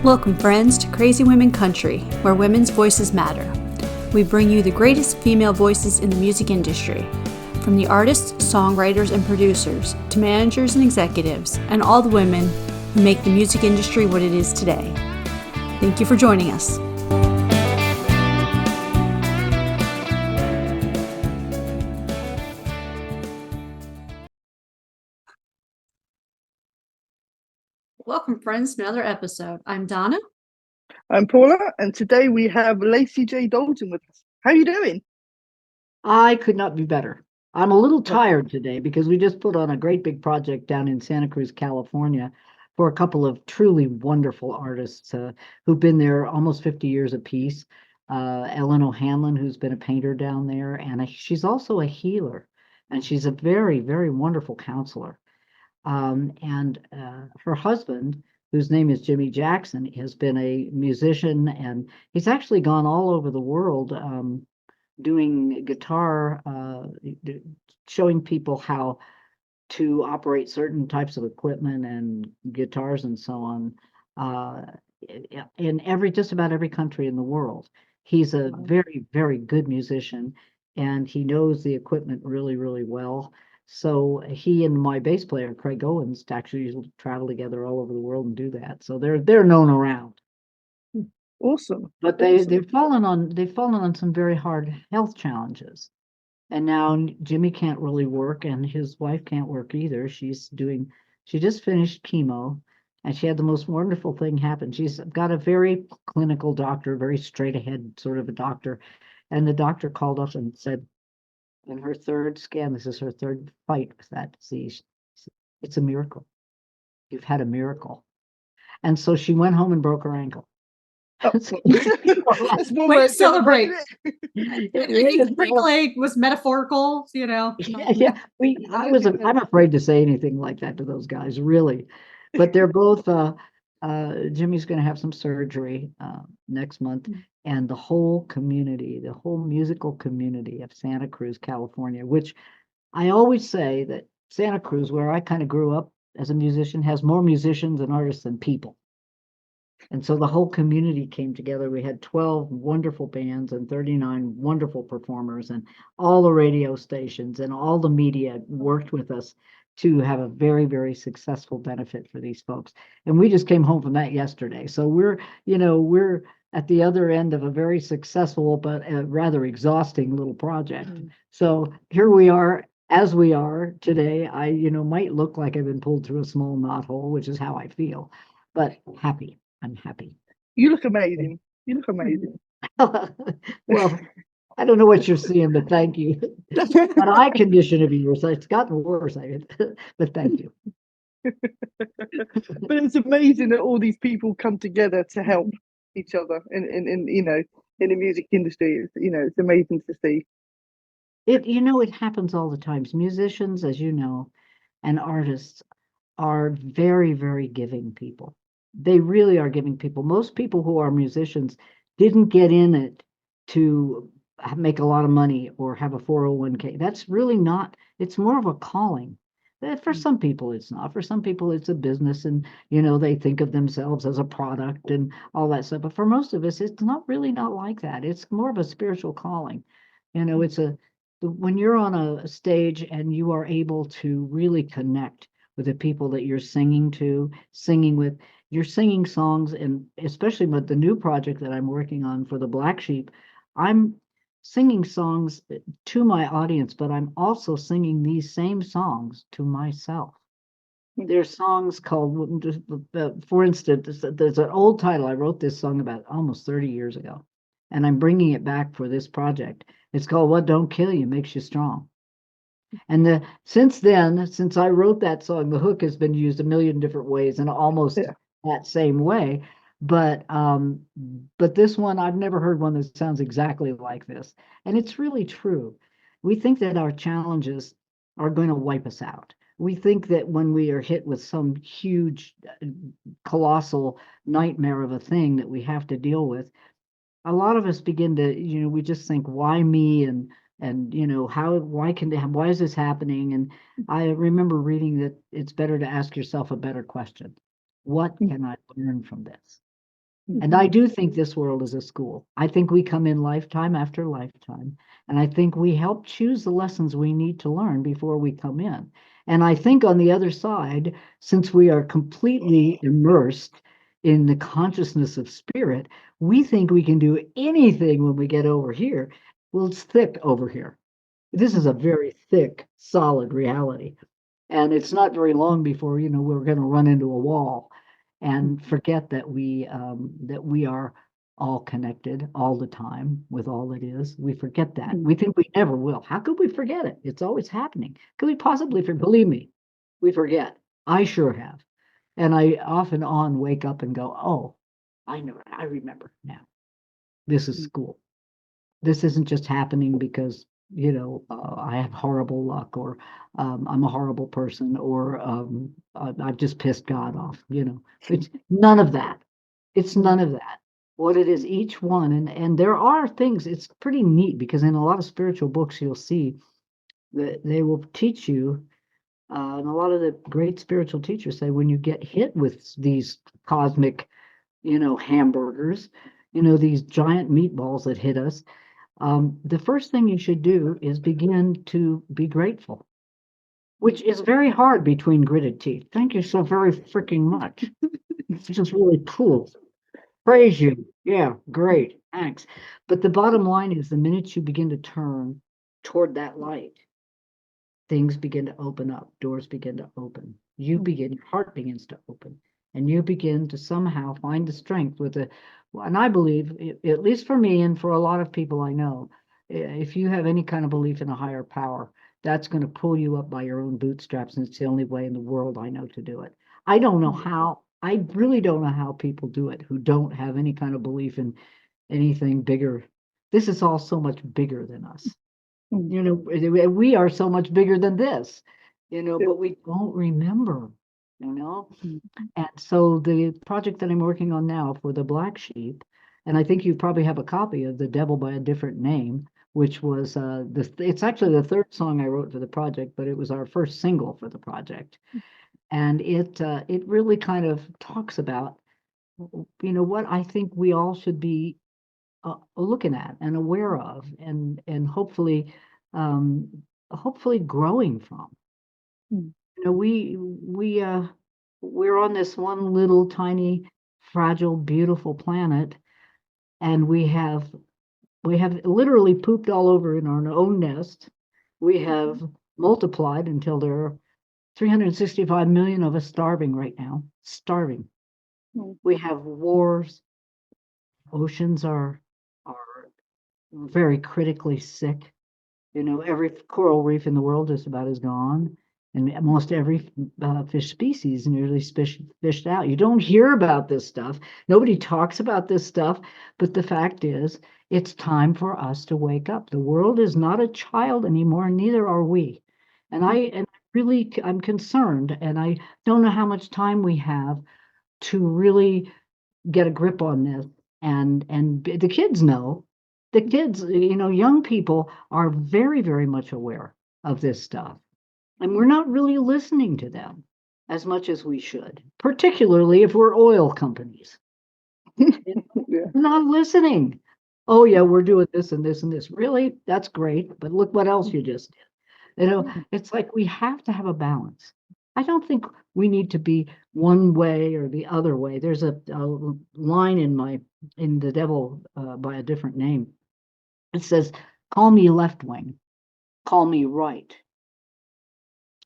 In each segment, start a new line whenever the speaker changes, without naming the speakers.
Welcome, friends, to Crazy Women Country, where women's voices matter. We bring you the greatest female voices in the music industry, from the artists, songwriters, and producers, to managers and executives, and all the women who make the music industry what it is today. Thank you for joining us. Welcome, friends, to another episode. I'm Donna.
I'm Paula, and today we have Lacy J Dalton with us. How are you doing?
I could not be better. I'm a little tired today because we just put on a great big project down in Santa Cruz, California, for a couple of truly wonderful artists who've been there almost 50 years apiece. Ellen O'Hanlon, who's been a painter down there, and she's also a healer, and she's a very, very wonderful counselor. And her husband, whose name is Jimmy Jackson, has been a musician, and he's actually gone all over the world doing guitar, showing people how to operate certain types of equipment and guitars and so on, in just about every country in the world. He's a very, very good musician, and he knows the equipment really, really well. So he and my bass player, Craig Owens, actually travel together all over the world and do that. So they're known around.
Awesome.
But they've fallen on some very hard health challenges. And now Jimmy can't really work, and his wife can't work either. She just finished chemo, and she had the most wonderful thing happen. She's got a very clinical doctor, very straight ahead sort of a doctor. And the doctor called up and said, in her third scan, this is her third fight with that disease, it's a miracle. You've had a miracle. And so she went home and broke her ankle.
Let's
celebrate. It was metaphorical, you know.
Yeah. I'm afraid to say anything like that to those guys, really. But they're both. Jimmy's going to have some surgery next month, and the whole community, the whole musical community of Santa Cruz, California, which I always say that Santa Cruz, where I kind of grew up as a musician, has more musicians and artists than people. And so the whole community came together. We had 12 wonderful bands and 39 wonderful performers, and all the radio stations and all the media worked with us to have a very, very successful benefit for these folks. And we just came home from that yesterday. So we're at the other end of a very successful but rather exhausting little project. So here we are, as we are today. I might look like I've been pulled through a small knothole, which is how I feel, but happy. I'm happy.
You look amazing.
Well, I don't know what you're seeing, but thank you. But eye condition of yours, it's gotten worse, but thank you.
But it's amazing that all these people come together to help each other in the music industry. It's amazing to see.
It happens all the time. Musicians, as you know, and artists are very, very giving people. They really are giving people. Most people who are musicians didn't get in it to make a lot of money or have a 401k. That's really not, it's more of a calling. For some people, it's not. For some people, it's a business, and they think of themselves as a product and all that stuff. But for most of us, it's not like that. It's more of a spiritual calling. When you're on a stage and you are able to really connect with the people that you're singing with, you're singing songs, and especially with the new project that I'm working on for the Black Sheep, I'm singing songs to my audience, but I'm also singing these same songs to myself. There's songs called, for instance, there's an old title. I wrote this song about almost 30 years ago, and I'm bringing it back for this project. It's called What Don't Kill You Makes You Strong. And since I wrote that song, the hook has been used a million different ways in almost that same way. But this one, I've never heard one that sounds exactly like this. And it's really true. We think that our challenges are going to wipe us out. We think that when we are hit with some huge, colossal nightmare of a thing that we have to deal with, a lot of us begin to, we just think, why me? And why is this happening? And I remember reading that it's better to ask yourself a better question. What can I learn from this? And I do think this world is a school. I think we come in lifetime after lifetime. And I think we help choose the lessons we need to learn before we come in. And I think on the other side, since we are completely immersed in the consciousness of spirit, we think we can do anything when we get over here. Well, it's thick over here. This is a very thick, solid reality. And it's not very long before, we're going to run into a wall and forget that we are all connected all the time with all that is. We forget that. We think we never will. How could we forget it? It's always happening. Could we possibly forget? Believe me, we forget. I sure have. And I off and on wake up and go, oh, I remember now. This is school. This isn't just happening because I have horrible luck, or I'm a horrible person, or I've just pissed God off. It's none of that. It's none of that. What it is, each one, and there are things. It's pretty neat because in a lot of spiritual books, you'll see that they will teach you, and a lot of the great spiritual teachers say when you get hit with these cosmic, hamburgers, these giant meatballs that hit us. The first thing you should do is begin to be grateful, which is very hard between gritted teeth. Thank you so very freaking much. It's just really cool. Praise you. Yeah, great. Thanks. But the bottom line is the minute you begin to turn toward that light, things begin to open up, doors begin to open. Your heart begins to open, and you begin to somehow find the strength and I believe, at least for me and for a lot of people I know, if you have any kind of belief in a higher power, that's going to pull you up by your own bootstraps, and it's the only way in the world I know to do it. I don't know how, I really don't know how people do it who don't have any kind of belief in anything bigger. This is all so much bigger than us. We are so much bigger than this, but we don't remember, And so the project that I'm working on now for the Black Sheep, and I think you probably have a copy of The Devil by a Different Name, which was it's actually the third song I wrote for the project, but it was our first single for the project. And it really kind of talks about, what I think we all should be looking at and aware of, and hopefully growing from. We're on this one little tiny, fragile, beautiful planet, and we have literally pooped all over in our own nest. We have multiplied until there are 365 million of us starving right now. Starving. We have wars. Oceans are very critically sick. Every coral reef in the world just about is gone, and almost every fish species nearly fished out. You don't hear about this stuff. Nobody talks about this stuff, but the fact is, it's time for us to wake up. The world is not a child anymore, and neither are we. And I'm concerned, and I don't know how much time we have to really get a grip on this. And the kids know. The kids, young people are very, very much aware of this stuff. And we're not really listening to them as much as we should, particularly if we're oil companies. We're not listening. Oh, yeah, we're doing this and this and this. Really? That's great. But look what else you just did. It's like we have to have a balance. I don't think we need to be one way or the other way. There's a line in The Devil by a Different Name. It says, call me left wing, call me right.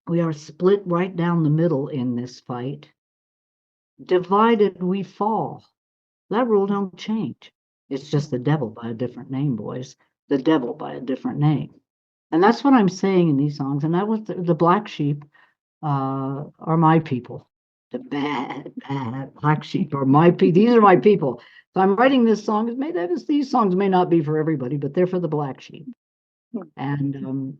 We are split right down the middle in this fight. Divided we fall. That rule don't change. It's just the devil by a different name, boys. The devil by a different name. And that's what I'm saying in these songs. And that was the Black Sheep are my people. The bad Black Sheep are my people. These are my people. So I'm writing this song. These songs may not be for everybody, but they're for the Black Sheep. And,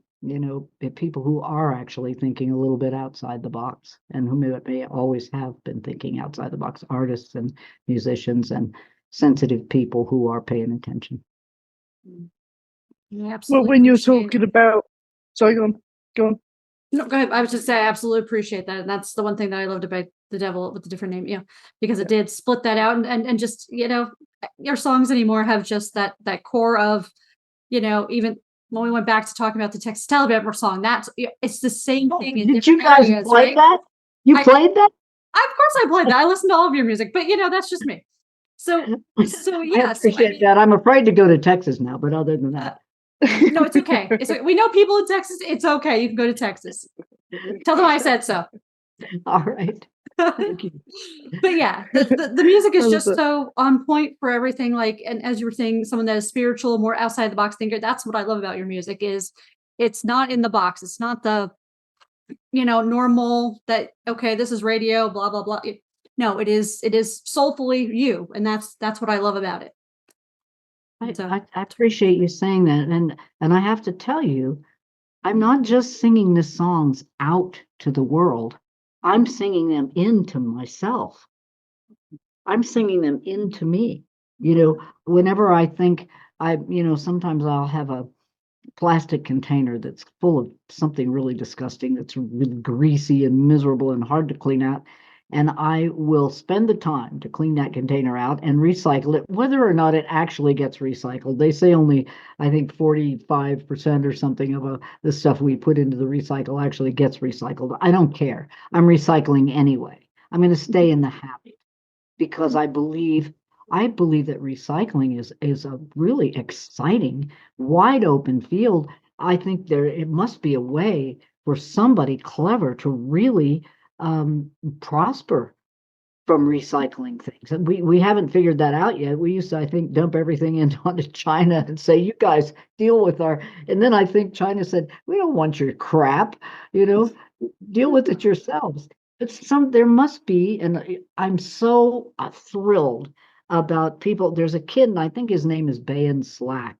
people who are actually thinking a little bit outside the box, and who may always have been thinking outside the box, artists and musicians and sensitive people who are paying attention.
Yeah, absolutely.
Well, when you're talking about, sorry, go on.
No, go ahead. I was just saying, I absolutely appreciate that. And that's the one thing that I loved about The Devil with the different name, because it did split that out and just, your songs anymore have just that core of, even when we went back to talking about the Texas Taliban song, it's the same thing in
Did you
different
guys
areas,
play
right?
that? You
I
played that?
of course I played that. I listen to all of your music, but that's just me. So
I
yeah, so I
appreciate
mean,
that. I'm afraid to go to Texas now, but other than
uh,
that,
no, it's okay. We know people in Texas. It's okay. You can go to Texas. Tell them I said so.
all right. Thank you.
But yeah, the music
I
is
love
just
that.
so on point for everything. Like, and as you were saying, someone that is spiritual, more outside the box thinker. That's what I love about your music is it's not in the box. It's not the normal that okay, this is radio, blah blah blah. No, it is soulfully you, and that's what I love about it. So
I appreciate you saying that, and I have to tell you, I'm not just singing the songs out to the world. I'm singing them into myself. I'm singing them into me. Whenever I think sometimes I'll have a plastic container that's full of something really disgusting that's really greasy and miserable and hard to clean out. And I will spend the time to clean that container out and recycle it, whether or not it actually gets recycled. They say only, I think, 45% or something of the stuff we put into the recycle actually gets recycled. I don't care. I'm recycling anyway. I'm going to stay in the habit because I believe that recycling is a really exciting, wide open field. I think it must be a way for somebody clever to really prosper from recycling things. And we haven't figured that out yet. We used to, I think, dump everything onto China and say, you guys deal with and then I think China said, we don't want your crap, you know, deal with it yourselves. There must be, and I'm so thrilled about people. There's a kid, and I think his name is Bayan Slack.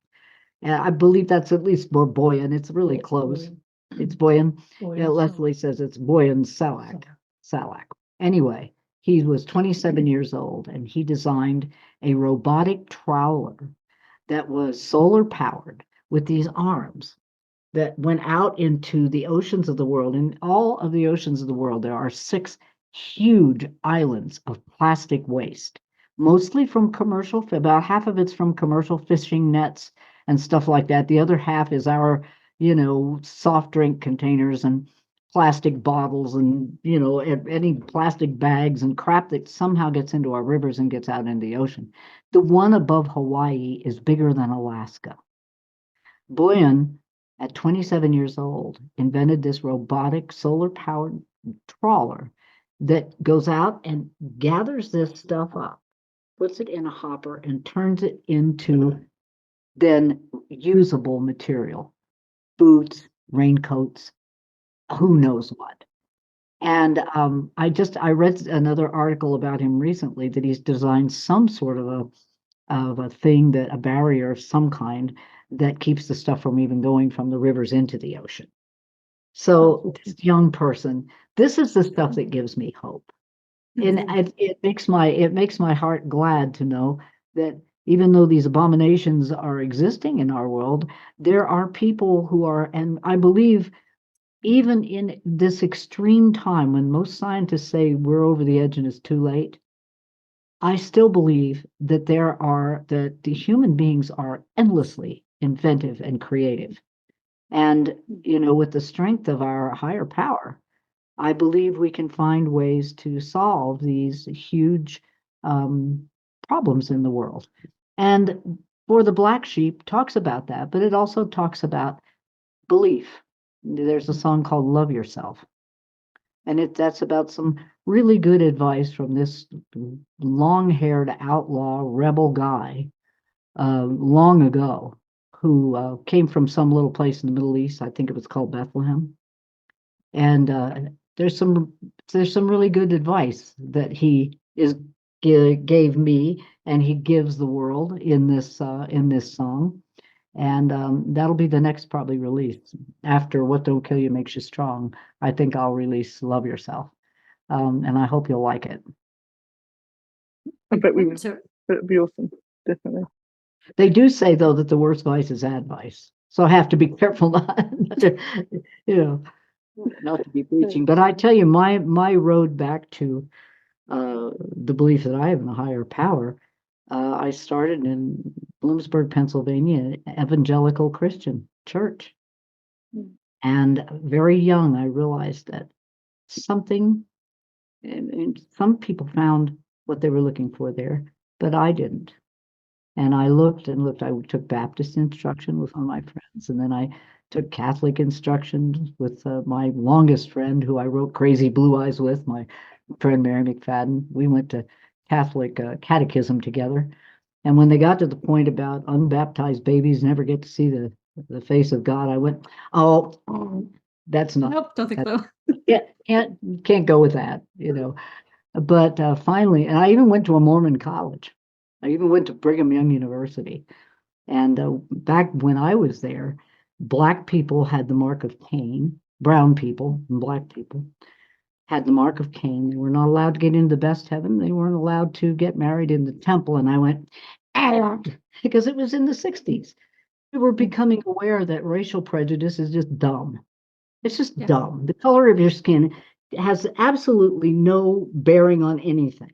And I believe that's at least more Boyan. It's really close. It's Boyan. Yeah, Leslie says it's Boyan Salak. Salak. Anyway, he was 27 years old and he designed a robotic trawler that was solar powered with these arms that went out into the oceans of the world. In all of the oceans of the world, there are 6 huge islands of plastic waste, mostly from about half of it's from commercial fishing nets and stuff like that. The other half is our, soft drink containers and plastic bottles and, any plastic bags and crap that somehow gets into our rivers and gets out into the ocean. The one above Hawaii is bigger than Alaska. Boyan, at 27 years old, invented this robotic solar powered trawler that goes out and gathers this stuff up, puts it in a hopper, and turns it into then usable material, boots, raincoats, who knows what. And I read another article about him recently that he's designed some sort of a thing, that a barrier of some kind that keeps the stuff from even going from the rivers into the ocean. So this young person, this is the stuff that gives me hope. And it makes my heart glad to know that even though these abominations are existing in our world, there are people who are, and I believe even in this extreme time when most scientists say we're over the edge and it's too late, I still believe that that the human beings are endlessly inventive and creative. And, with the strength of our higher power, I believe we can find ways to solve these huge problems in the world. And For the Black Sheep talks about that, but it also talks about belief. There's a song called Love Yourself. And that's about some really good advice from this long-haired outlaw rebel guy long ago who came from some little place in the Middle East. I think it was called Bethlehem. And there's some really good advice that he gave me and he gives the world in this song. And that'll be the next probably release after What Don't Kill You Makes You Strong. I think I'll release Love Yourself. And I hope you'll like it.
I bet we would.
So
It'd be awesome, definitely.
They do say though that the worst vice is advice. So I have to be careful not to, not to be preaching, but I tell you, my road back to the belief that I have in a higher power, I started in Bloomsburg, Pennsylvania, evangelical Christian church. And very young, I realized that something, and some people found what they were looking for there, but I didn't. And I looked and looked. I took Baptist instruction with one of my friends, and then I took Catholic instruction with my longest friend, who I wrote Crazy Blue Eyes with, my friend Mary McFadden. We went to Catholic catechism together. And when they got to the point about unbaptized babies never get to see the face of God, I went, oh, that's not.
Nope, don't think so.
Can't go with that, But finally, and I even went to a Mormon college. I even went to Brigham Young University. And back when I was there, Black people had the mark of Cain, brown people and Black people had the mark of Cain. They were not allowed to get into the best heaven. They weren't allowed to get married in the temple. And I went, because it was in the 60s. We were becoming aware that racial prejudice is just dumb. It's just dumb. The color of your skin has absolutely no bearing on anything.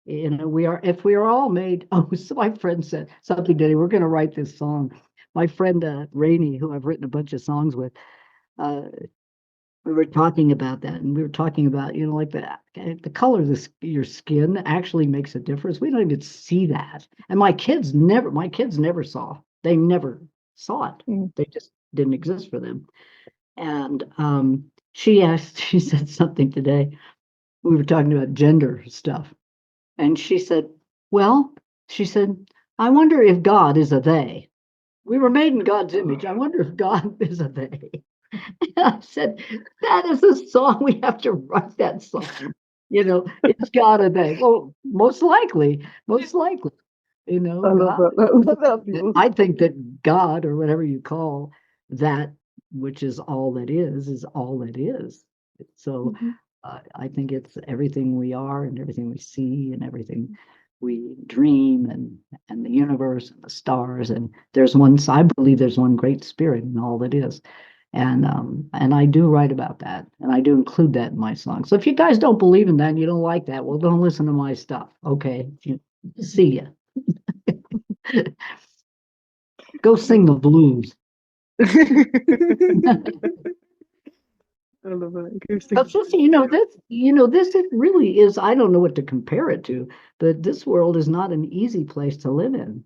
If we are all made, so my friend said something today, we're going to write this song. My friend Rainey, who I've written a bunch of songs with, we were talking about that, and we were talking about, like the color of your skin actually makes a difference. We don't even see that. And my kids never saw, they never saw it. They just didn't exist for them. And she said something today. We were talking about gender stuff. And she said, I wonder if God is a they. We were made in God's image. I wonder if God is a they. And I said, that is a song. We have to write that song. It's God a they. Well, most likely.
I love that.
I think that God, or whatever you call that, which is all that is all that is. So I think it's everything we are and everything we see and everything we dream and the universe and the stars. And I believe there's one great spirit in all that is. And I do write about that, and I do include that in my song. So if you guys don't believe in that and you don't like that, well, don't listen to my stuff. Okay. See ya. Go sing the blues.
I love it.
This it really is. I don't know what to compare it to, but this world is not an easy place to live in.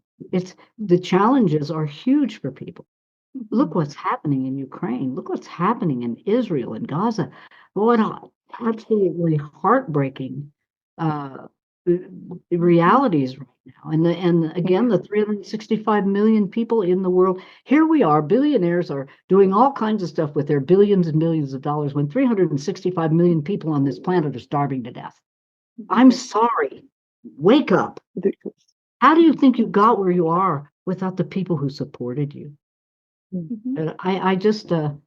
The challenges are huge for people. Look what's happening in Ukraine. Look what's happening in Israel and Gaza. What absolutely heartbreaking realities right now. And again, the 365 million people in the world. Here we are, billionaires are doing all kinds of stuff with their billions and millions of dollars when 365 million people on this planet are starving to death. I'm sorry. Wake up.
Ridiculous.
How do you think you got where you are without the people who supported you? And I just think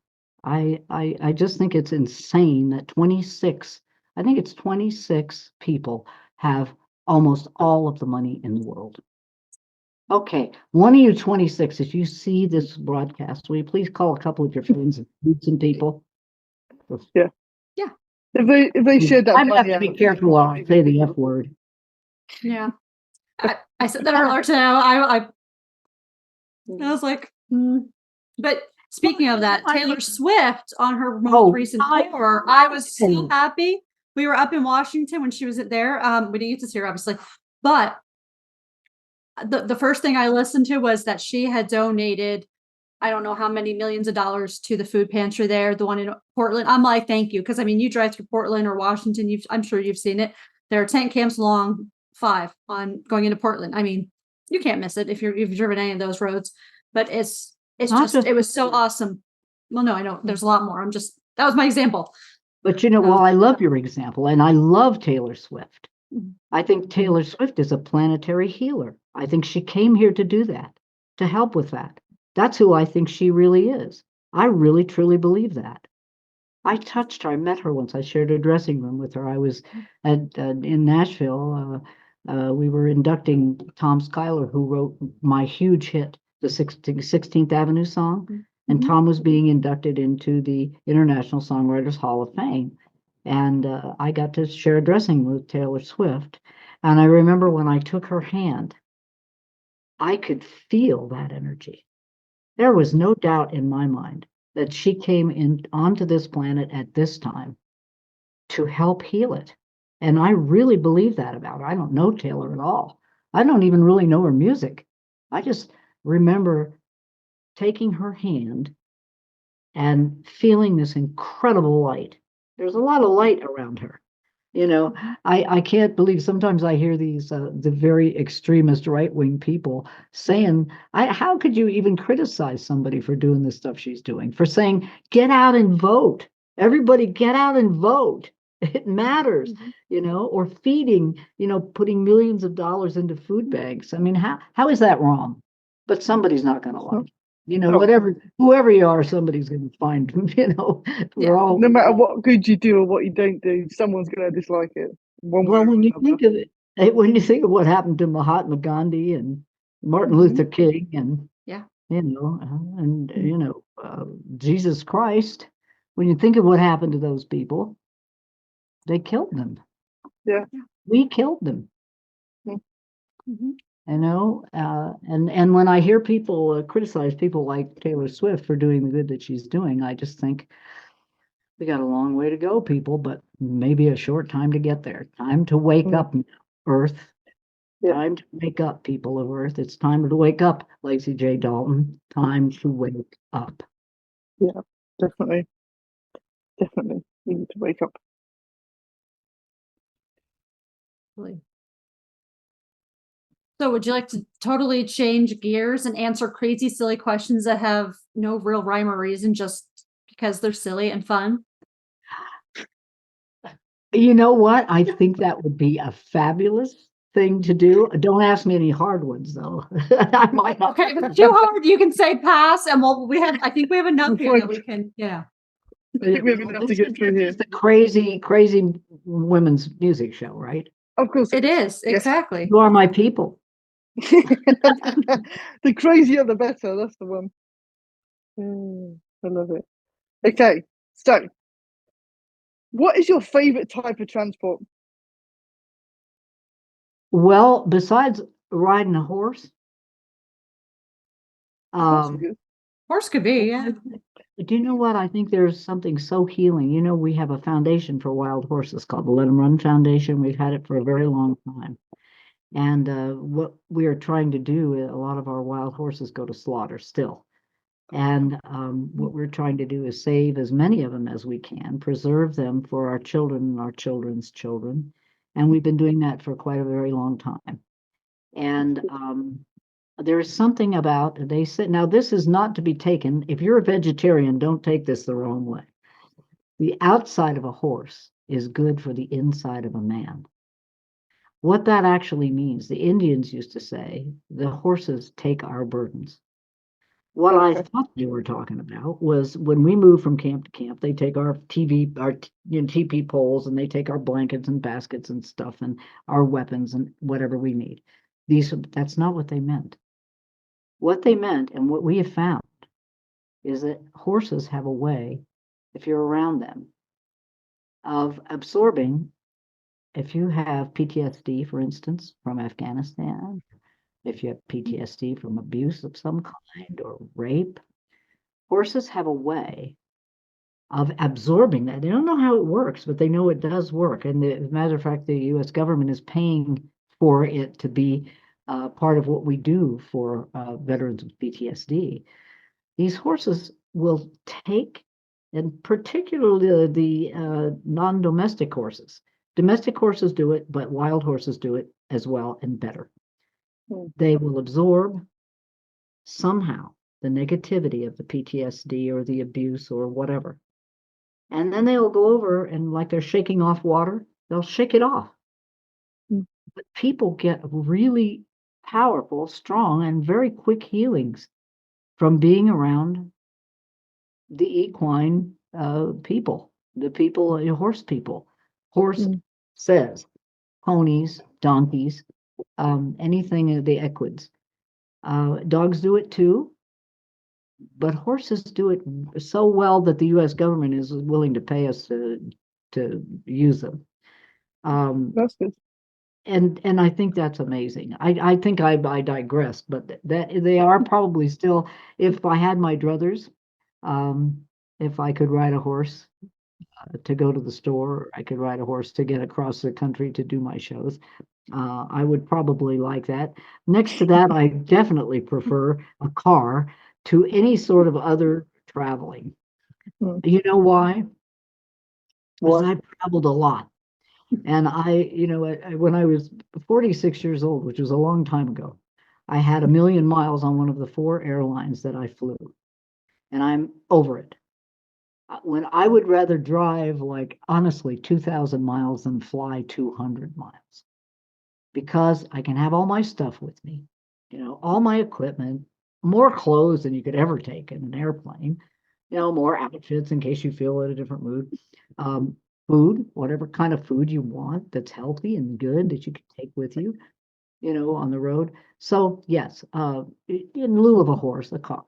it's insane that 26 people have almost all of the money in the world. Okay, one of you 26, if you see this broadcast, will you please call a couple of your friends and meet some people?
Yeah. If they shared that,
I'm gonna have to be careful while I say the F word.
Yeah, I said that earlier today. I was like, But speaking of that, Taylor Swift on her most recent tour, I was so happy. We were up in Washington when she was there. We didn't get to see her, obviously, but the first thing I listened to was that she had donated, I don't know how many millions of dollars to the food pantry there, the one in Portland. I'm like, thank you. Because I mean, you drive through Portland or Washington, I'm sure you've seen it. There are tent camps along 5 on going into Portland. I mean, you can't miss it if you've driven any of those roads. But it was so awesome. Well, no, I know there's a lot more. That was my example.
But I love your example, and I love Taylor Swift. I think Taylor Swift is a planetary healer. I think she came here to do that, to help with that. That's who I think she really is. I really, truly believe that. I touched her. I met her once. I shared a dressing room with her. I was in Nashville. We were inducting Tom Schuyler, who wrote my huge hit, the 16th Avenue song. and
Mhm.
Tom was being inducted into the International Songwriters Hall of Fame. And I got to share a dressing room with Taylor Swift. And I remember when I took her hand, I could feel that energy. There was no doubt in my mind that she came in onto this planet at this time to help heal it. And I really believe that about her. I don't know Taylor at all. I don't even really know her music. I just remember taking her hand and feeling this incredible light. There's a lot of light around her. You know, I can't believe sometimes I hear these the very extremist right-wing people saying, how could you even criticize somebody for doing the stuff she's doing, for saying, get out and vote. Everybody get out and vote. It matters, or feeding, putting millions of dollars into food banks. I mean, how is that wrong? But somebody's not going to like it.
Oh,
Whatever, whoever you are, somebody's going to find, we're all.
no matter what good you do or what you don't do, someone's going to dislike it. One way
Well,
or
when you
another.
think of it, when you think of what happened to Mahatma Gandhi and Martin
Mhm.
Luther King and,
Yeah.
Jesus Christ, when you think of what happened to those people, they killed them.
Yeah.
We killed them,
Mhm.
and when I hear people criticize people like Taylor Swift for doing the good that she's doing, I just think we got a long way to go, people, but maybe a short time to get there. Time to wake
Mm.
up, Earth.
Yeah.
Time to wake up, people of Earth. It's time to wake up, Lacy J Dalton. Time to wake up.
Yeah, definitely. Definitely. You need to wake up.
Really. So would you like to totally change gears and answer crazy, silly questions that have no real rhyme or reason just because they're silly and fun?
You know what? I think that would be a fabulous thing to do. Don't ask me any hard ones, though. I might not.
Okay, if it's too hard, you can say pass, and I think we have enough
We'll
here that
find-
we can,
I think we have enough to get through here.
It's the crazy, crazy women's music show, right?
Of course
It is,
Yes.
exactly.
You are my people.
The crazier the better. That's the one. I love it. Okay, so what is your favorite type of transport?
Well, besides riding a horse,
Horse is good.
Horse could be, yeah.
do you know what? I think there's something so healing. We have a foundation for wild horses called the Let 'em Run Foundation. We've had it for a very long time. And what we are trying to do, a lot of our wild horses go to slaughter still. And what we're trying to do is save as many of them as we can, preserve them for our children and our children's children. And we've been doing that for quite a very long time. And there is something about, they said, now this is not to be taken, if you're a vegetarian, don't take this the wrong way. The outside of a horse is good for the inside of a man. What that actually means, the Indians used to say, the horses take our burdens. What I thought they were talking about was when we move from camp to camp, they take our TP poles, and they take our blankets and baskets and stuff and our weapons and whatever we need. That's not what they meant. What they meant, and what we have found, is that horses have a way, if you're around them, of absorbing. If you have PTSD, for instance, from Afghanistan, if you have PTSD from abuse of some kind or rape, horses have a way of absorbing that. They don't know how it works, but they know it does work. And as a matter of fact, the US government is paying for it to be part of what we do for veterans with PTSD. These horses will take, and particularly the non-domestic horses. Domestic horses do it, but wild horses do it as well and better. They will absorb somehow the negativity of the PTSD or the abuse or whatever. And then they'll go over and, like they're shaking off water, they'll shake it off. But people get really powerful, strong, and very quick healings from being around the equine people, the people, horse people. Horse says, ponies, donkeys, anything of the equids. Dogs do it too. but horses do it so well that the U.S. government is willing to pay us to use them.
That's good.
And I think that's amazing. I think I digress, but that they are probably still. If I had my druthers, if I could ride a horse to go to the store, I could ride a horse to get across the country to do my shows. I would probably like that. Next to that, I definitely prefer a car to any sort of other traveling.
Hmm.
You know why? Because
Why?
I've traveled a lot. And when I was 46 years old, which was a long time ago, I had 1 million miles on one of the 4 airlines that I flew, and I'm over it. When I would rather drive, like, honestly, 2,000 miles than fly 200 miles, because I can have all my stuff with me, all my equipment, more clothes than you could ever take in an airplane, more outfits in case you feel in a different mood. Food, whatever kind of food you want that's healthy and good that you can take with you, on the road. So yes, in lieu of a horse, a car.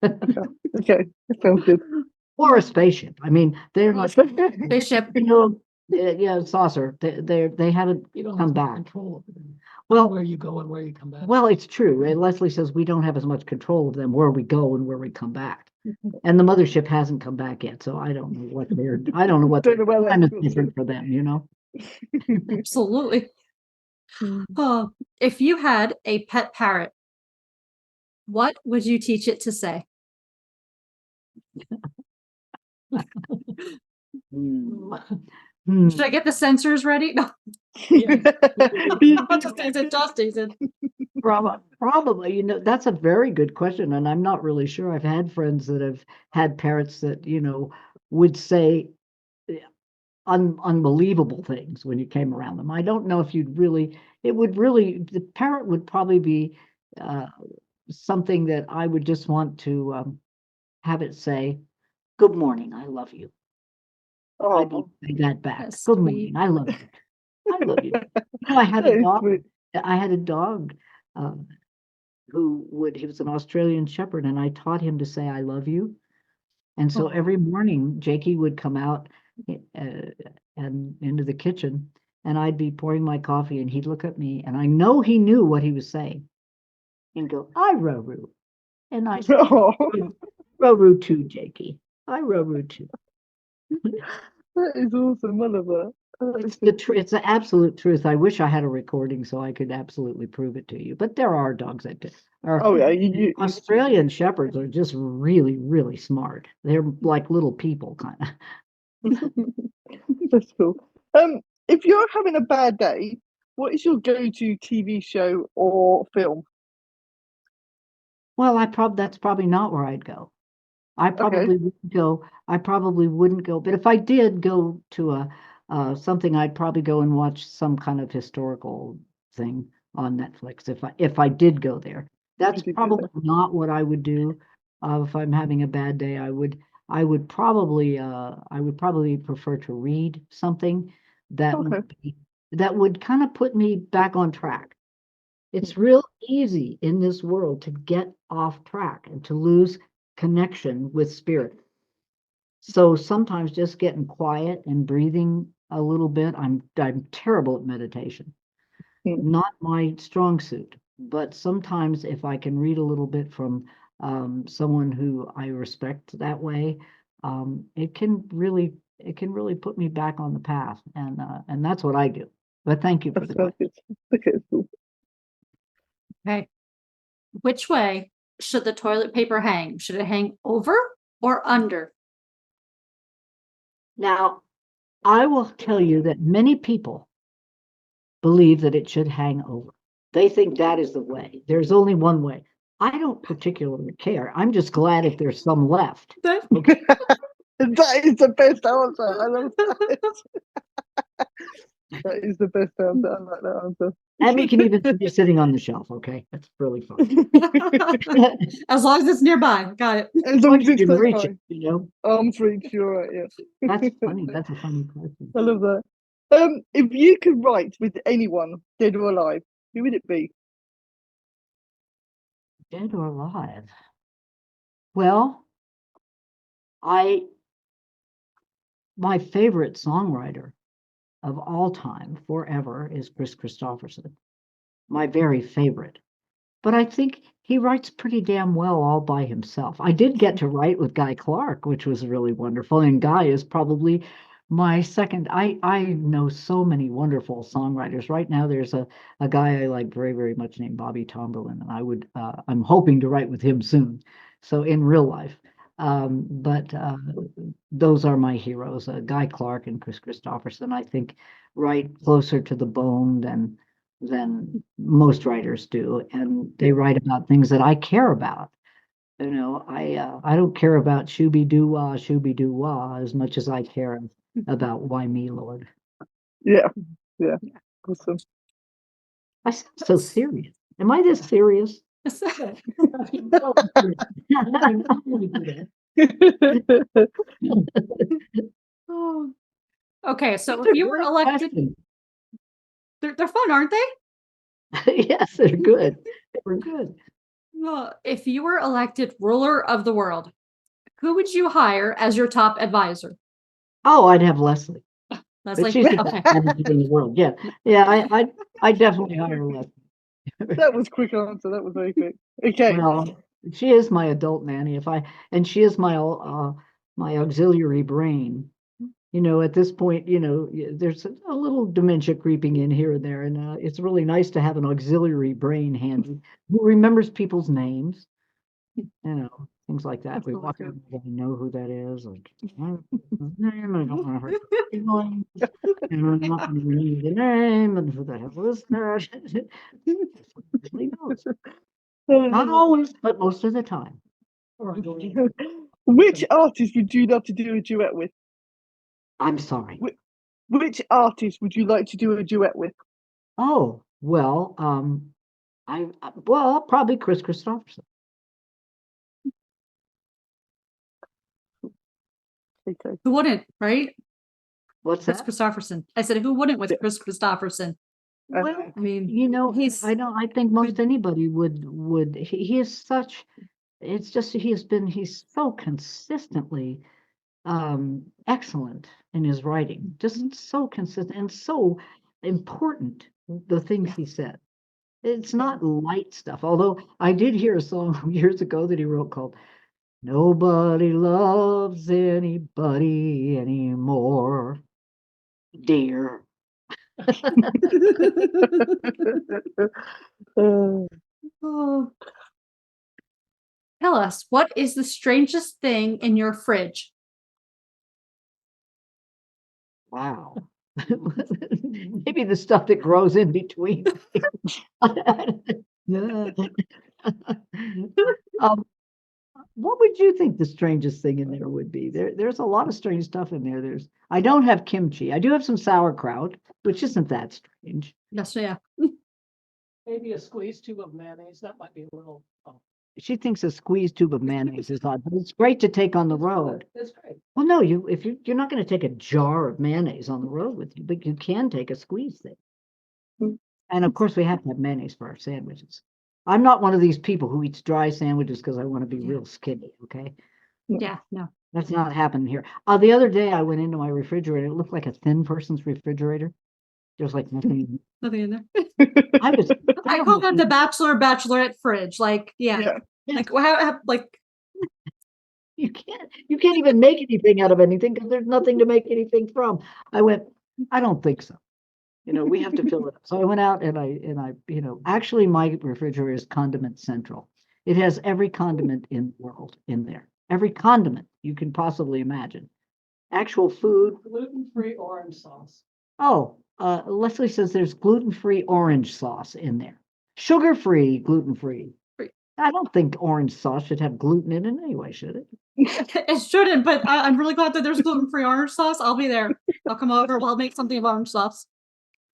Okay, that sounds good.
Or a spaceship. I mean, they're not,
Spaceship.
yeah, saucer. They haven't
You don't
come
have
back.
control of them.
Well,
Where you go and where you come back.
Well, it's true. And Leslie says we don't have as much control of them where we go and where we come back. And the mothership hasn't come back yet, so I don't know what I don't know what
Don't know where
time is
that's
different for them.
Absolutely.
Hmm.
Oh, if you had a pet parrot, what would you teach it to say?
Hmm. Hmm.
Should I get the sensors ready? No. Just teasing.
Probably, that's a very good question, and I'm not really sure. I've had friends that have had parrots that, would say unbelievable things when you came around them. I don't know if the parrot would probably be something that I would just want to have it say, "Good morning, I love you." I'd
Oh,
say that back.
That's
Good
sweet.
morning, I love you. I love you. I had
that
a
is
dog.
sweet.
I had a dog he was an Australian Shepherd, and I taught him to say, "I love you." And so
Oh.
every morning, Jakey would come out and into the kitchen, and I'd be pouring my coffee, and he'd look at me, and I know he knew what he was saying. He'd go, "I Ruru," and I said,
Oh,
"Ruru too, Jakey. I Ruru too."
that is awesome. I love that.
It's the absolute truth. I wish I had a recording so I could absolutely prove it to you. But there are dogs that are.
Oh yeah, you
Australian Shepherds are just really, really smart. They're like little people, kind of.
That's cool. If you're having a bad day, what is your go-to TV show or film?
Well, that's probably not where I'd go. I
Okay.
probably wouldn't go. I probably wouldn't go. But if I did go to something, I'd probably go and watch some kind of historical thing on Netflix. If I did go there, that's
did go
probably not what I would do. If I'm having a bad day, I would probably prefer to read something that
Okay.
would kind of put me back on track. It's real easy in this world to get off track and to lose connection with spirit. So sometimes just getting quiet and breathing a little bit. I'm terrible at meditation.
Hmm.
Not my strong suit, but sometimes if I can read a little bit from someone who I respect that way, it can really put me back on the path, and that's what I do. But thank you for
That
the
sounds
question.
good. Okay, cool.
Okay. Which way should the toilet paper hang? Should it hang over or under?
Now, I will tell you that many people believe that it should hang over. They think that is the way. There's only one way. I don't particularly care. I'm just glad if there's some left. Okay.
That is the best answer. I love that. That is the best answer. I like that answer.
And we can even be sitting on the shelf. Okay. That's really fun.
As long as it's nearby. Got it.
As long as
You
it's
can
close
reach
by.
it.
Arms reach, you're right, yeah.
That's funny. That's a funny question.
I love that. If you could write with anyone, dead or alive, who would it be?
Dead or alive? Well, my favorite songwriter of all time, forever, is Chris Christopherson. My very favorite. But I think he writes pretty damn well all by himself. I did get to write with Guy Clark, which was really wonderful. And Guy is probably my second. I know so many wonderful songwriters. Right now, there's a guy I like very, very much named Bobby Tomberlin, and I'm hoping to write with him soon. So in real life. But those are my heroes, Guy Clark and Chris Christopherson, I think, write closer to the bone than most writers do, and they write about things that I care about. I don't care about shooby doo wah as much as I care about why me, Lord.
Yeah. Awesome.
I sound so serious. Am I this serious?
Oh. Okay, so
These are
if you were
great
elected,
questions.
they're fun, aren't they?
Yes, they're good. They were good.
Well, if you were elected ruler of the world, who would you hire as your top advisor?
Oh, I'd have Leslie, but
Leslie?
she's the
Okay.
best manager in the world. Yeah, I definitely hire Leslie.
That was quick answer. That was very quick. Okay.
Well, she is my adult nanny. And she is my auxiliary brain. At this point, there's a little dementia creeping in here and there, and it's really nice to have an auxiliary brain handy who remembers people's names, things like that.
That's
We
really
walk
good.
around, I know who that is. Like, I don't know his name, I don't want to hurt his feelings, and I'm not going to remember the name, and who the hell is that? Really knows. Not always, but most of the time.
Which artist would you love to do a duet with?
I'm sorry.
Which artist would you like to do a duet with?
Oh, well, well, probably Chris Christopherson.
Okay.
Who wouldn't, right?
What's
Chris
that?
Christopherson. I said, who wouldn't with Chris Christopherson?
Well,
I mean,
I think most anybody would. He is such. It's just he's so consistently excellent in his writing, just so consistent and so important. The things he said. It's not light stuff. Although I did hear a song years ago that he wrote called "Nobody Loves Anybody Anymore, Dear."
oh. Tell us, what is the strangest thing in your fridge?
Wow. Maybe the stuff that grows in between. What would you think the strangest thing in there would be? There's a lot of strange stuff in there. I don't have kimchi. I do have some sauerkraut, which isn't that strange.
Yes, yeah.
Maybe a squeezed tube of mayonnaise. That might be a little. Oh,
She thinks a squeezed tube of mayonnaise is odd, but it's great to take on the road.
that's great.
Well, no, you're not going to take a jar of mayonnaise on the road with you, but you can take a squeeze thing. And of course, we have to have mayonnaise for our sandwiches. I'm not one of these people who eats dry sandwiches because I want to be real skinny. Okay,
Yeah, no.
that's not happening here. The other day I went into my refrigerator. It looked like a thin person's refrigerator. There's like nothing.
Nothing in there.
I
call that the bachelorette fridge. Like,
Yeah.
like how like
You can't even make anything out of anything because there's nothing to make anything from. I went, I don't think so. We have to fill it up. So I went out and I actually my refrigerator is condiment central. It has every condiment in the world in there. Every condiment you can possibly imagine. Actual food.
Gluten-free orange sauce.
Oh, Leslie says there's gluten-free orange sauce in there. Sugar-free, gluten-free.
Free.
I don't think orange sauce should have gluten in it anyway, should it?
it shouldn't, but I'm really glad that there's gluten-free orange sauce. I'll be there. I'll come over. We'll make something of orange sauce.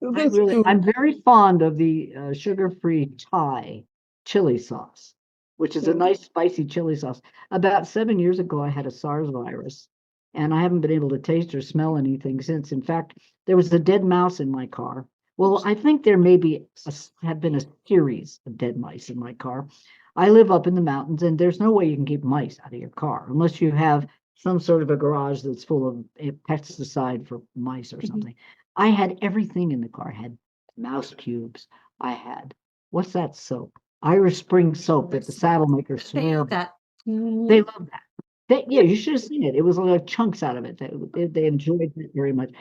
That's cool.
I'm very fond of the sugar-free Thai chili sauce, which is a nice spicy chili sauce. About 7 years ago, I had a SARS virus, and I haven't been able to taste or smell anything since. In fact, there was a dead mouse in my car. Well, I think there have been a series of dead mice in my car. I live up in the mountains, and there's no way you can keep mice out of your car unless you have some sort of a garage that's full of pesticide for mice or something. I had everything in the car. I had mouse cubes. I had, what's that soap? Irish Spring soap that the saddle makers swear.
That.
They love that. Yeah, you should have seen it. It was like chunks out of it. They enjoyed it very much.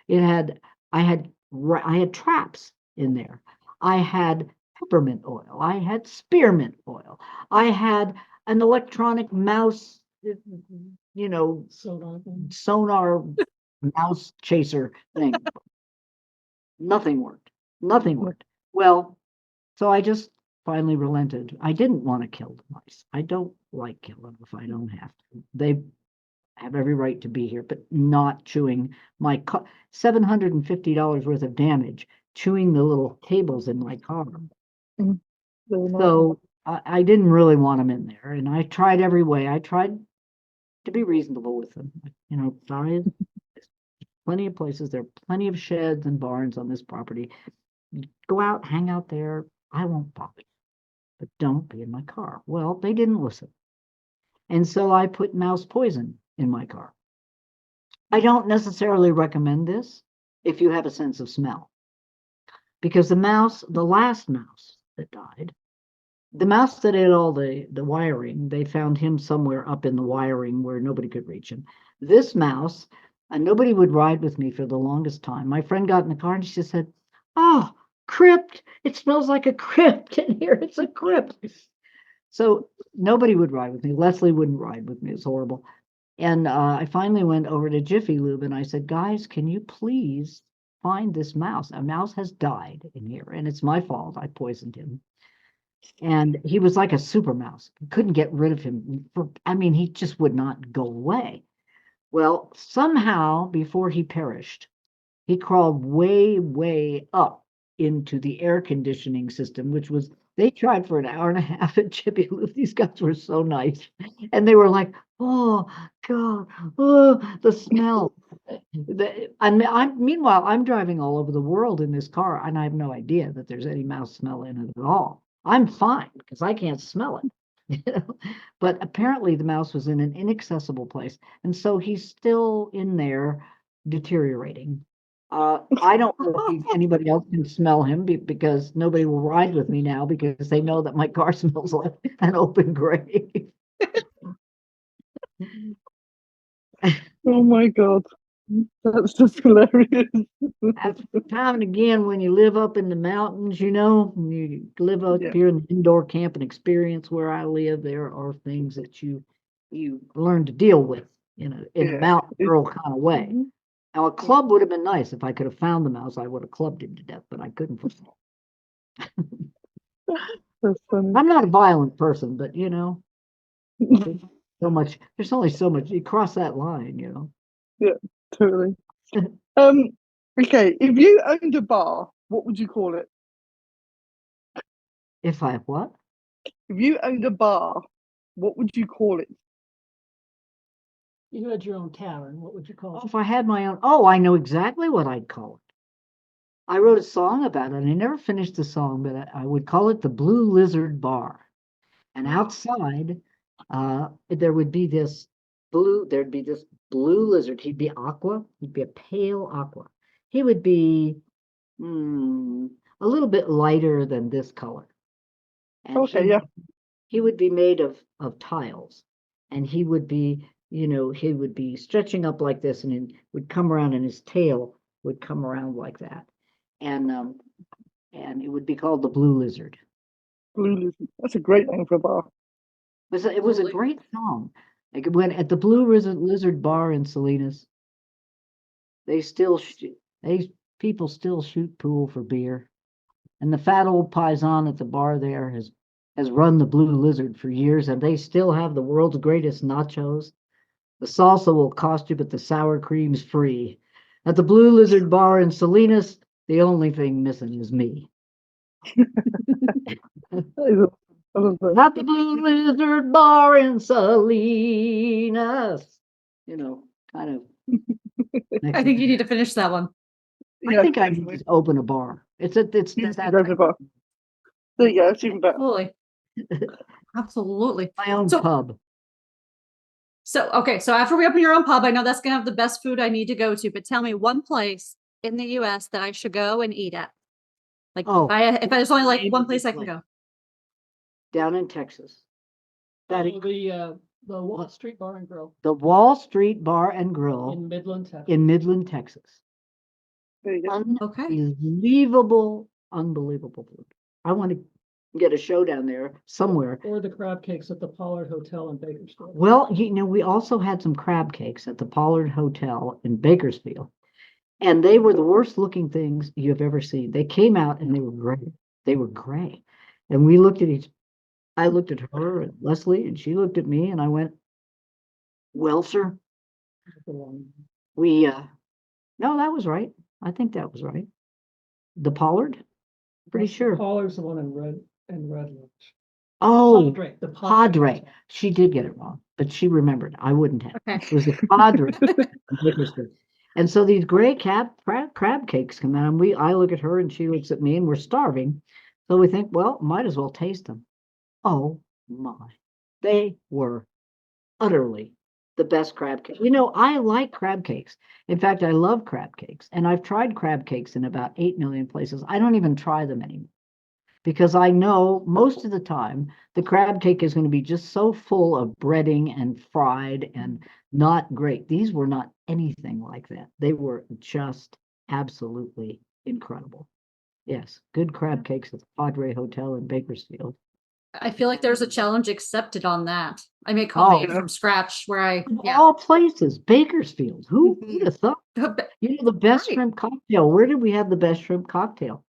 It had, I had traps in there. I had peppermint oil. I had spearmint oil. I had an electronic mouse, sonar mouse chaser thing. Nothing worked. Nothing worked. Well, so I just finally relented. I didn't want to kill the mice. I don't like killing them if I don't have to. They have every right to be here, but not chewing my car. $750 worth of damage, chewing the little cables in my car. So I didn't really want them in there, and I tried every way. I tried to be reasonable with them. Sorry, plenty of places. There are plenty of sheds and barns on this property. Go out, hang out there. I won't bother you, but don't be in my car. Well, they didn't listen. And so I put mouse poison in my car. I don't necessarily recommend this if you have a sense of smell, because the last mouse that died, the mouse that ate all the wiring, they found him somewhere up in the wiring where nobody could reach him. This mouse, and nobody would ride with me for the longest time. My friend got in the car and she said, "Oh, crypt. It smells like a crypt in here. It's a crypt." So nobody would ride with me. Leslie wouldn't ride with me. It's horrible. And I finally went over to Jiffy Lube and I said, "Guys, can you please find this mouse? A mouse has died in here and it's my fault. I poisoned him." And he was like a super mouse. Couldn't get rid of him. He just would not go away. Well, somehow before he perished, he crawled way, way up into the air conditioning system, which was, they tried for an hour and a half at Chippy Lou. These guys were so nice. And they were like, "Oh, God, oh, the smell." Meanwhile, I'm driving all over the world in this car, and I have no idea that there's any mouse smell in it at all. I'm fine because I can't smell it. But apparently the mouse was in an inaccessible place. And so he's still in there deteriorating. I don't know if anybody else can smell him because nobody will ride with me now because they know that my car smells like an open grave.
Oh my God. That's just hilarious.
That's time and again when you live up in the mountains, you live up here in the indoor camping experience where I live, there are things that you learn to deal with in a mountain girl kind of way. Now, a club would have been nice. If I could have found the mouse, I would have clubbed him to death, but I couldn't.
That's funny.
I'm not a violent person, but there's only so much. You cross that line,
Yeah, totally. Okay, if you owned a bar, what would you call it?
If I what?
If you owned a bar, what would you call it?
You had your own tavern, what would you call
Oh,
it?
if I had my own, I know exactly what I'd call it. I wrote a song about it, and I never finished the song, but I would call it the Blue Lizard Bar. And outside, there'd be this blue lizard. He'd be aqua. He'd be a pale aqua. He would be a little bit lighter than this color. And
Okay,
he would be made of tiles, and he would be, he would be stretching up like this, and it would come around, and his tail would come around like that, and it would be called the Blue Lizard.
Blue Lizard. That's a great name for a bar.
It was a great song. Like when at the Blue Lizard Bar in Salinas, people still shoot pool for beer, and the fat old paisan at the bar there has run the Blue Lizard for years, and they still have the world's greatest nachos. The salsa will cost you, but the sour cream's free. At the Blue Lizard Bar in Salinas, the only thing missing is me. At the Blue Lizard Bar in Salinas. Kind of.
I think you need to finish that one.
I think I need to open a bar. It's that
bar. There you go. It's even better.
Totally. Absolutely.
My own
So-
pub.
So, okay, so after we open your own pub, I know that's gonna have the best food I need to go to, but tell me one place in the US that I should go and eat at. Like,
Oh,
if there's only like
name
one
of the
place I can
place.
go.
Down in Texas. That
Oh, the Wall Street Bar and Grill
the Wall Street Bar and Grill
in Midland, Texas.
in Midland, Texas.
There you go.
Okay.
Unbelievable food. I want to get a show down there somewhere.
Or the crab cakes at the Pollard Hotel in Bakersfield.
Well, we also had some crab cakes at the Pollard Hotel in Bakersfield, and they were the worst looking things you have ever seen. They came out and they were gray. They were gray. And we looked at I looked at her and Leslie, and she looked at me, and I went, well, sir, we, no, that was right. I think that was right. The Pollard? Pretty sure.
Pollard's the one in Redlands.
Oh,
The
Padre. She did get it wrong, but she remembered. I wouldn't have.
Okay.
It was the Padre. in Bakersfield. And so these gray crab cakes come out, and I look at her and she looks at me, and we're starving. So we think, well, might as well taste them. Oh my. They were utterly the best crab cake. I like crab cakes. In fact, I love crab cakes, and I've tried crab cakes in about 8 million places. I don't even try them anymore because I know most of the time the crab cake is going to be just so full of breading and fried and not great. These were not anything like that. They were just absolutely incredible. Yes, good crab cakes at the Padre Hotel in Bakersfield.
I feel like there's a challenge accepted on that. I may call
Oh.
it from scratch where
Of all places, Bakersfield. Who
Mhm.
would have thought?
But
The best
Right.
shrimp cocktail. Where did we have the best shrimp cocktail?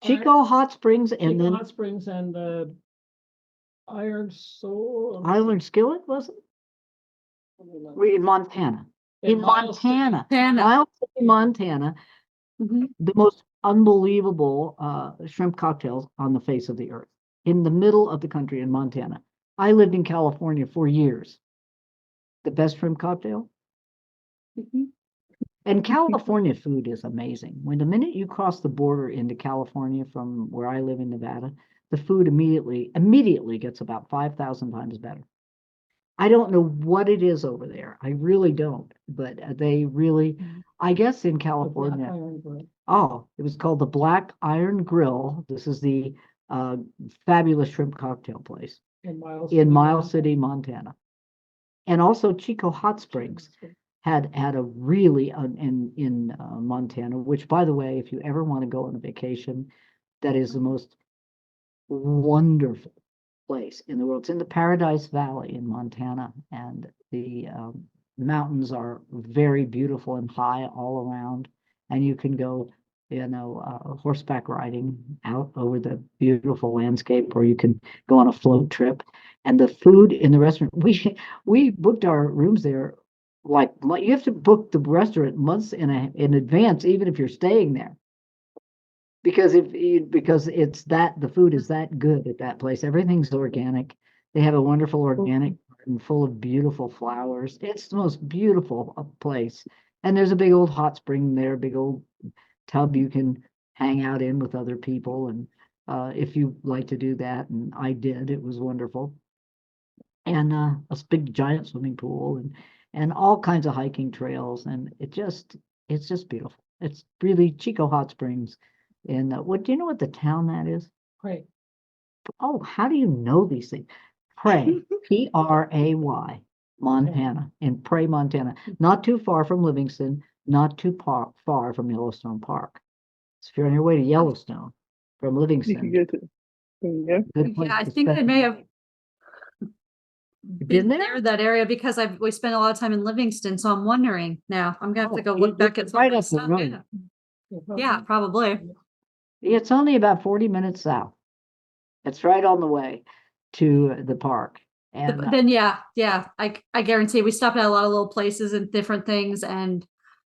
Chico Hot Springs, and
Chico
then
Hot Springs and the Iron Soul.
Island Skillet, was it? We're in Montana. In
Miles City.
Montana.
Montana.
Miles City, Montana.
Mhm.
The most unbelievable shrimp cocktails on the face of the earth. In the middle of the country in Montana. I lived in California for years. The best shrimp cocktail?
Mhm.
And California food is amazing. When the minute you cross the border into California from where I live in Nevada, the food immediately gets about 5,000 times better. I don't know what it is over there. I really don't. But they really, I guess in
The Black
California,
Iron Grill.
it was called the Black Iron Grill. This is the fabulous shrimp cocktail place
In
Miles City, Montana. And also Chico Hot Springs had a really in Montana, which, by the way, if you ever want to go on a vacation, that is the most wonderful place in the world. It's in the Paradise Valley in Montana, and the mountains are very beautiful and high all around, and you can go horseback riding out over the beautiful landscape, or you can go on a float trip. And the food in the restaurant, we booked our rooms there like you have to book the restaurant months in advance, even if you're staying there, because it's that the food is that good at that place. Everything's organic. They have a wonderful organic garden full of beautiful flowers. It's the most beautiful place. And there's a big old hot spring there, big old tub you can hang out in with other people. And if you like to do that, and I did, it was wonderful. And a big giant swimming pool and all kinds of hiking trails. And it's just beautiful. It's really Chico Hot Springs. And what do you know what the town that is?
Right.
Oh, how do you know these things? Pray, Pray, Montana, in Pray, Montana. Not too far from Livingston, not too far from Yellowstone Park. So if you're on your way to Yellowstone from
You can
Livingston,
go to. There you go.
good place
Yeah, I
to
think I
spend-
may have
You've
been
been
near
there?
that area because we spent a lot of time in Livingston, so I'm wondering now. I'm gonna have to go look back at some
right
of my
up the
stuff.
road.
Yeah, probably.
It's only about 40 minutes south. It's right on the way to the park. And
Then yeah, I guarantee we stopped at a lot of little places and different things, and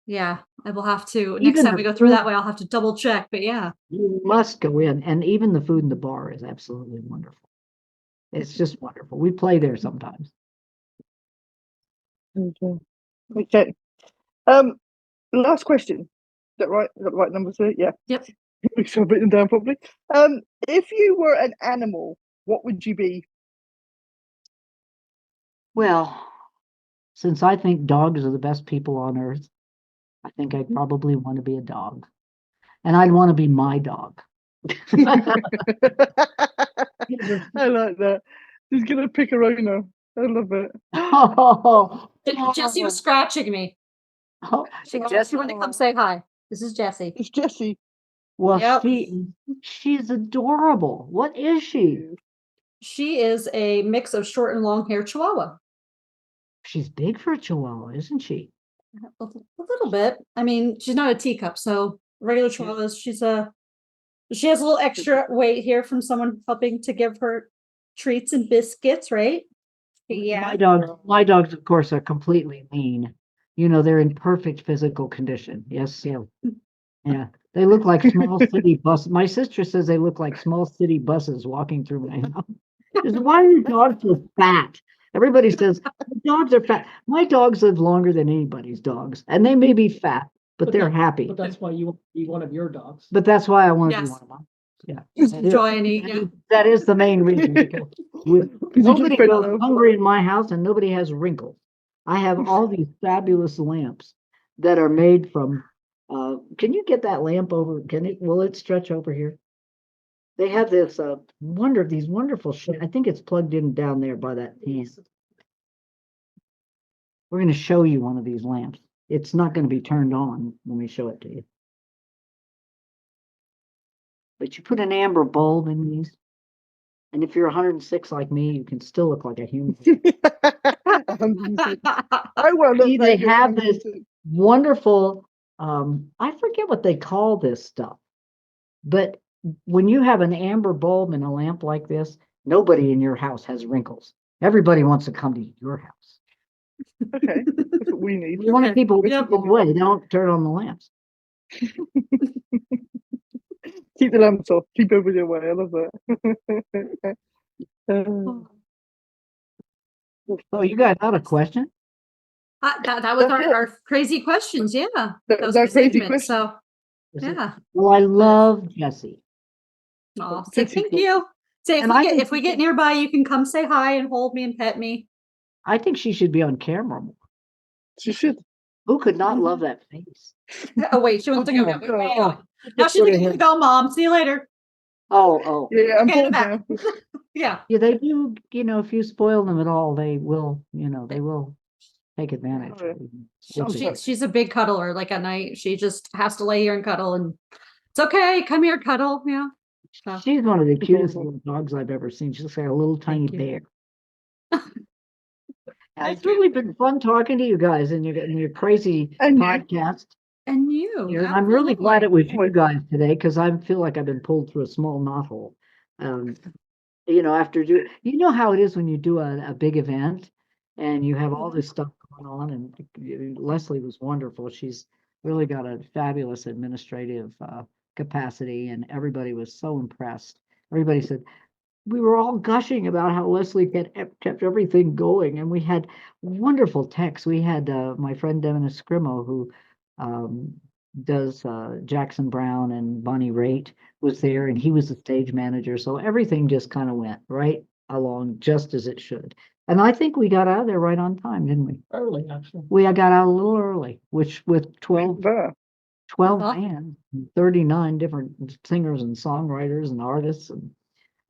yeah, I will have to next
Even
time we
the
go through that
food-
way. I'll have to double check. But yeah,
you must go in, and even the food in the bar is absolutely wonderful. It's just wonderful. We play there sometimes.
Okay. Last question. Is that right? Got the right numbers there? Yeah.
Yep.
Make sure I've written them down properly. If you were an animal, what would you be?
Well, since I think dogs are the best people on earth, I think I'd probably want to be a dog. And I'd want to be my dog.
I like that. She's gonna pick her owner. I love it.
Oh,
Jessie was scratching me.
oh,
Jessie, want to come say hi? This is Jessie.
It's Jessie.
well,
Yep.
she's adorable. What is she?
She is a mix of short and long hair Chihuahua.
She's big for a Chihuahua, isn't she?
A little bit. I mean, she's not a teacup, so regular Chihuahuas. She has a little extra weight here from someone helping to give her treats and biscuits, right? Yeah.
My dogs, of course, are completely lean. You know, they're in perfect physical condition. Yes, so yeah, they look like small city buses. My sister says they look like small city buses walking through my house. She says, why are your dogs so fat? Everybody says dogs are fat. My dogs live longer than anybody's dogs, and they may be fat, but they're happy.
But that's why you want to be one of your dogs.
But that's why I want to be
Yes.
one of them. Yeah,
Just enjoy and eat. Yeah.
that is the main reason. Because nobody
fed
goes
well.
hungry in my house, and nobody has wrinkles. I have all these fabulous lamps that are made from. Can you get that lamp over? Will it stretch over here? They have this these wonderful shit. I think it's plugged in down there by that pan. We're going to show you one of these lamps. It's not going to be turned on when we show it to you. But you put an amber bulb in these, and if you're 106 like me, you can still look like a human.
I want to.
See, they have this wonderful. I forget what they call this stuff, but when you have an amber bulb in a lamp like this, nobody in your house has wrinkles. Everybody wants to come to your house.
Okay, that's what we need.
You want to keep
Yep.
people away. Don't turn on the lamps.
Keep the lamps off. Keep everybody away. I love that.
So you guys had a question?
That was our crazy questions. Yeah.
That
was
our
our
crazy
segment,
question.
So
Is it?
yeah.
Well, I love Jessie.
Oh, say
Jessie,
thank
cool.
you. Say
And I think
if we get nearby, you can come say hi and hold me and pet me.
I think she should be on camera more.
She should.
Who could not love that face?
Oh wait, she wants to go.
Oh,
Now she's like, gonna go, Mom. See you later.
Oh.
Yeah, I'm
Okay,
bored
back.
now.
Yeah.
Yeah, they do, if you spoil them at all, they will, they will take advantage.
Oh, yeah.
She's a big cuddler. Like at night, she just has to lay here and cuddle, and it's okay. Come here, cuddle. Yeah. So,
She's one of the cutest little dogs I've ever seen. She's like a little tiny bear. It's really been fun talking to you guys in your crazy
And you.
podcast.
and you.
And I'm really glad it was
Absolutely.
you guys today because I feel like I've been pulled through a small knothole. After you know how it is when you do a big event and you have all this stuff going on, and Leslie was wonderful. She's really got a fabulous administrative capacity, and everybody was so impressed. Everybody said, we were all gushing about how Leslie kept everything going, and we had wonderful texts. We had my friend Devin Escrimo, who does Jackson Brown and Bonnie Raitt, was there, and he was the stage manager. So everything just kind of went right along just as it should. And I think we got out of there right on time, didn't we?
Early, actually.
We got out a little early, which with 12 bands, 39 different singers and songwriters and artists, and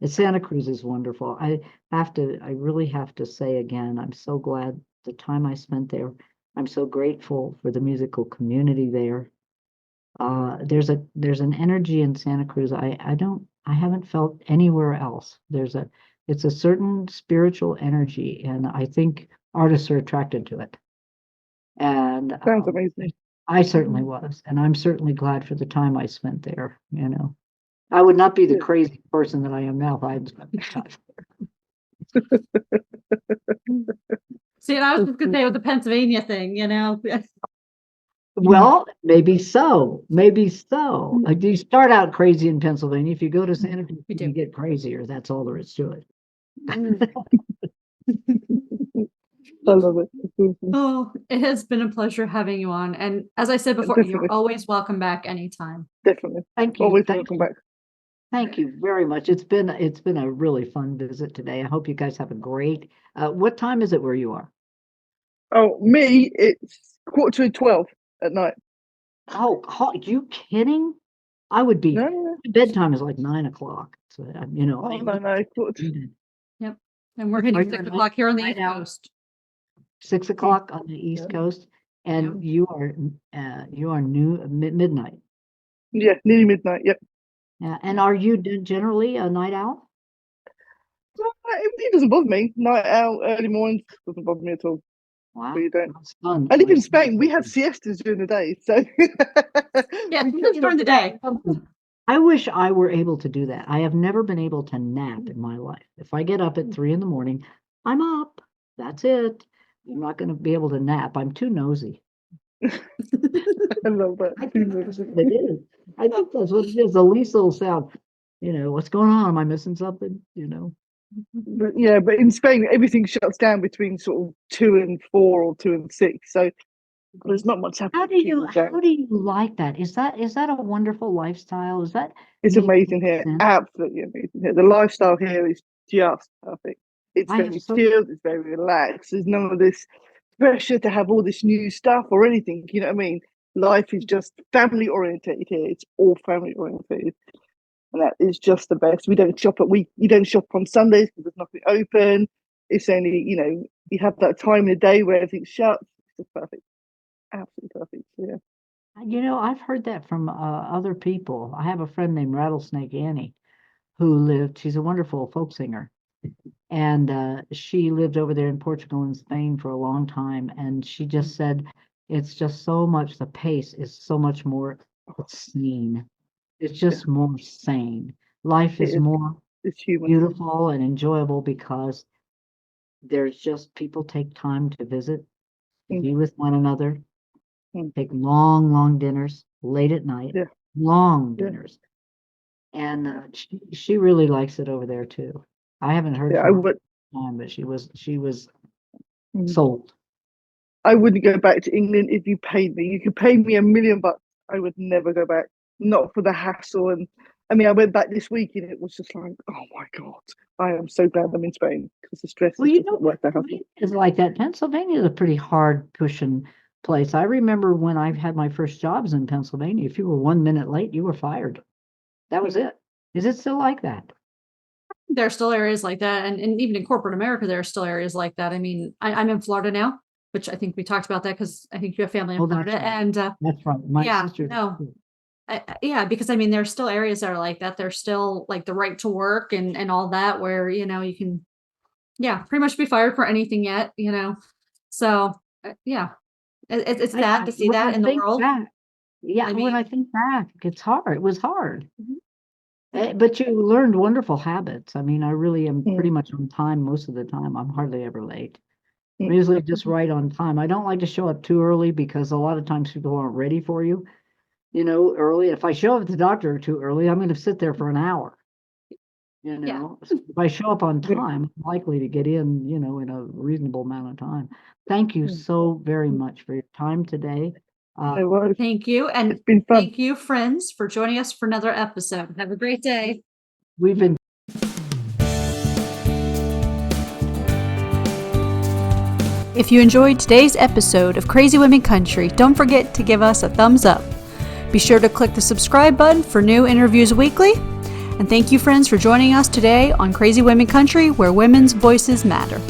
Santa Cruz is wonderful. I really have to say again, I'm so glad the time I spent there. I'm so grateful for the musical community there. There's an energy in Santa Cruz I haven't felt anywhere else. It's a certain spiritual energy, and I think artists are attracted to it. And
Sounds amazing.
I certainly was, and I'm certainly glad for the time I spent there. I would not be the crazy person that I am now if I hadn't spent time there.
See, and I was just gonna say with the Pennsylvania thing,
Well, maybe so. You start out crazy in Pennsylvania. If you go to Santa Cruz, you get crazier. That's all there is to it.
I love it.
Oh, it has been a pleasure having you on. And as I said before,
Definitely.
you're always welcome back anytime.
Definitely.
Thank you.
Always
Thank
welcome
you.
back.
Thank you very much. It's been a really fun visit today. I hope you guys have a great. What time is it where you are?
Oh, me, it's 11:45 at night.
Oh, you kidding? I would be.
No,
Bedtime is like 9 o'clock. So
oh, no,
Yep. And we're hitting
Are you
6
a
o'clock here on the
night
East
owl?
Coast.
6 o'clock on the East Coast, and you are midnight.
Yeah, nearly midnight. Yep.
Yeah, and are you generally a night owl?
It doesn't bother me. Night out, early mornings doesn't bother me at all.
Wow,
Really don't.
that's fun.
I live in Spain. We have siestas during the day, so
Yeah,
we
sometimes during the day.
I wish I were able to do that. I have never been able to nap in my life. If I get up at 3 a.m, I'm up. That's it. I'm not going to be able to nap. I'm too nosy.
I love that.
I think that's what it is. I think that's what it is. The least little sound. What's going on? Am I missing something?
But yeah, but in Spain, everything shuts down between sort of 2 and 4 or 2 and 6. So there's not much happening.
How do you like that? Is that a wonderful lifestyle?
It's
make
amazing here.
sense?
Absolutely amazing here. The lifestyle here is just perfect. It's
I have
very
so-
chilled. It's very relaxed. There's none of this pressure to have all this new stuff or anything. You know what I mean? Life is just family orientated here. It's all family orientated, and that is just the best. We don't shop you don't shop on Sundays because there's nothing open. It's only you have that time in the day where everything's shut. It's just perfect, absolutely perfect. So, yeah.
I've heard that from other people. I have a friend named Rattlesnake Annie she's a wonderful folk singer. And she lived over there in Portugal and Spain for a long time. And she just said, it's just so much, the pace is so much more sane. It's just more sane. Life is more
It's human.
beautiful and enjoyable because there's just people take time to visit, be with one another, take long, long dinners late at night, long dinners. And she really likes it over there too. I haven't heard from her time, but she was sold.
I wouldn't go back to England if you paid me. You could pay me $1 million. I would never go back. Not for the hassle. And I mean, I went back this week and it was just like, oh my God, I am so glad I'm in Spain because the stress is just not worth the hassle.
It's like that. Pennsylvania is a pretty hard pushing place. I remember when I had my first jobs in Pennsylvania, if you were 1 minute late, you were fired. That was it. Is it still like that?
There are still areas like that. And even in corporate America, there are still areas like that. I mean, I'm in Florida now, which I think we talked about that because I think you have family in Florida.
Right.
And
that's right. My sister.
No. Because I mean, there are still areas that are like that. There's still like the right to work and all that where, you can, pretty much be fired for anything yet, So, it's sad to see that in the world.
When I think back, it's hard. It was hard. But you learned wonderful habits. I mean, I really am pretty much on time most of the time. I'm hardly ever late. I'm usually just right on time. I don't like to show up too early because a lot of times people aren't ready for you, early. If I show up at the doctor too early, I'm going to sit there for an hour. So if I show up on time, I'm likely to get in, in a reasonable amount of time. Thank you so very much for your time today.
Thank you. And
it's been fun.
Thank you, friends, for joining us for another episode. Have a great day.
We've been.
If you enjoyed today's episode of Crazy Women Country, don't forget to give us a thumbs up. Be sure to click the subscribe button for new interviews weekly. And thank you, friends, for joining us today on Crazy Women Country, where women's voices matter.